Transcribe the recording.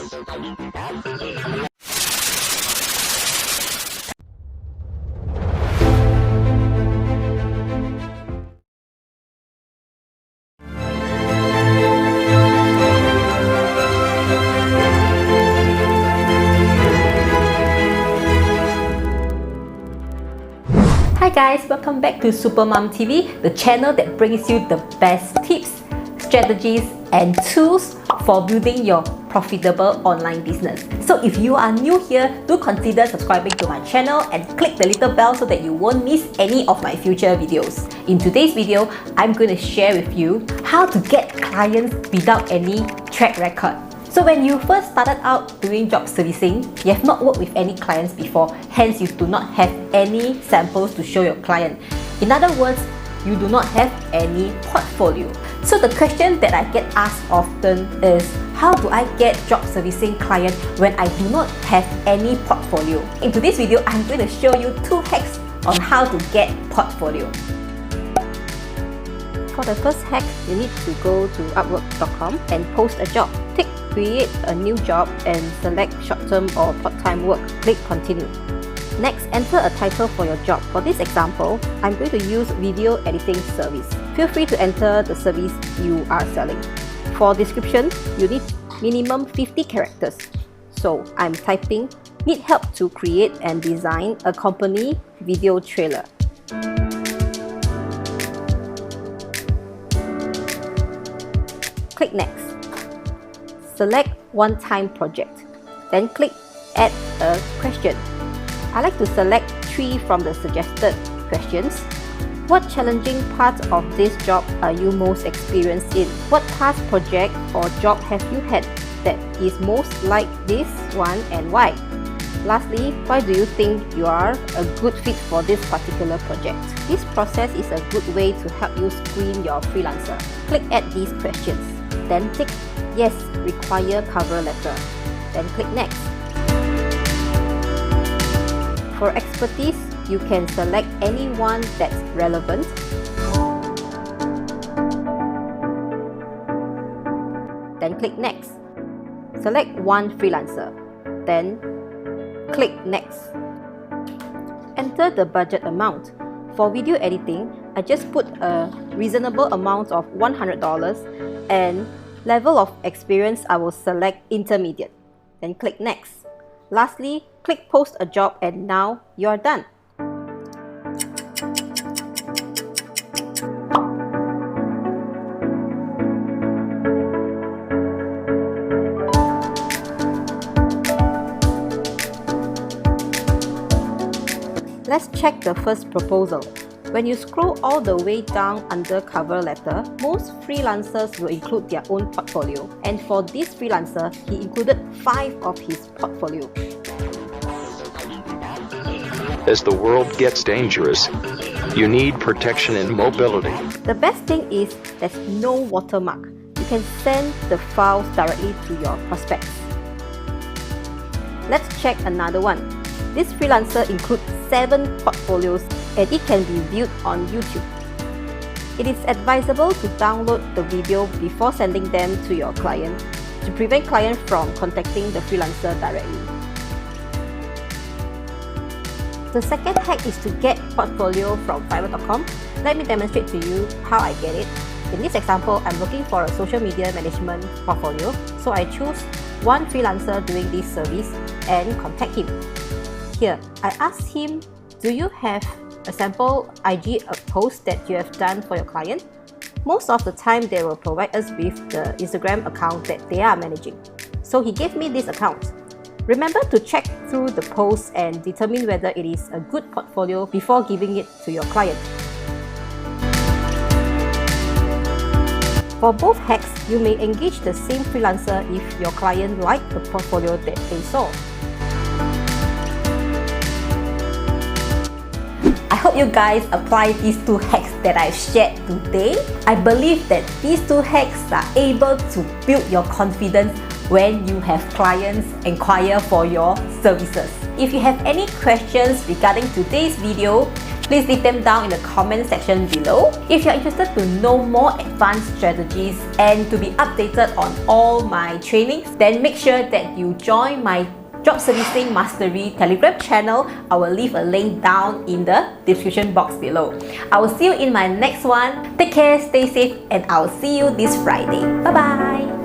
Hi guys, welcome back to Supermom TV, the channel that brings you the best tips, strategies and tools for building your profitable online business. So if you are new here, do consider subscribing to my channel and click the little bell so that you won't miss any of my future videos. In today's video, I'm going to share with you how to get clients without any track record. So when you first started out doing job servicing, you have not worked with any clients before, hence you do not have any samples to show your client. In other words, you do not have any portfolio. So the question that I get asked often is, how do I get job servicing clients when I do not have any portfolio? In today's video, I'm going to show you 2 hacks on how to get portfolio. For the first hack, you need to go to Upwork.com and post a job. Tick Create a new job and select short-term or part-time work. Click Continue. Next, enter a title for your job. For this example, I'm going to use video editing service. Feel free to enter the service you are selling. For description, you need minimum 50 characters. So I'm typing, need help to create and design a company video trailer. Click Next. Select one-time project. Then click Add a question. I like to select 3 from the suggested questions. What challenging part of this job are you most experienced in? What past project or job have you had that is most like this one and why? Lastly, why do you think you are a good fit for this particular project? This process is a good way to help you screen your freelancer. Click Add these questions. Then tick Yes, require cover letter. Then click Next. For expertise, you can select anyone that's relevant. Then click Next. Select one freelancer. Then click Next. Enter the budget amount. For video editing, I just put a reasonable amount of $100 and level of experience, I will select intermediate. Then click Next. Lastly, click Post a job and now you are done. Let's check the first proposal. When you scroll all the way down under cover letter, most freelancers will include their own portfolio. And for this freelancer, he included 5 of his portfolio. As the world gets dangerous, you need protection and mobility. The best thing is there's no watermark. You can send the files directly to your prospects. Let's check another one. This freelancer includes 7 portfolios and it can be viewed on YouTube. It is advisable to download the video before sending them to your client to prevent clients from contacting the freelancer directly. The second hack is to get portfolio from Fiverr.com. Let me demonstrate to you how I get it. In this example, I'm looking for a social media management portfolio, so I choose one freelancer doing this service and contact him. Here, I ask him, do you have a sample IG post that you have done for your client? Most of the time, they will provide us with the Instagram account that they are managing. So he gave me this account. Remember to check through the posts and determine whether it is a good portfolio before giving it to your client. For both hacks, you may engage the same freelancer if your client liked the portfolio that they saw. I hope you guys apply these 2 hacks that I've shared today. I believe that these 2 hacks are able to build your confidence when you have clients inquire for your services. If you have any questions regarding today's video, Please leave them down in the comment section below. If you're interested to know more advanced strategies and to be updated on all my trainings, then make sure that you join my Drop Servicing Mastery Telegram channel. I will leave a link down in the description box below. I will see you in my next one. Take care, stay safe, and I will see you this Friday. Bye bye.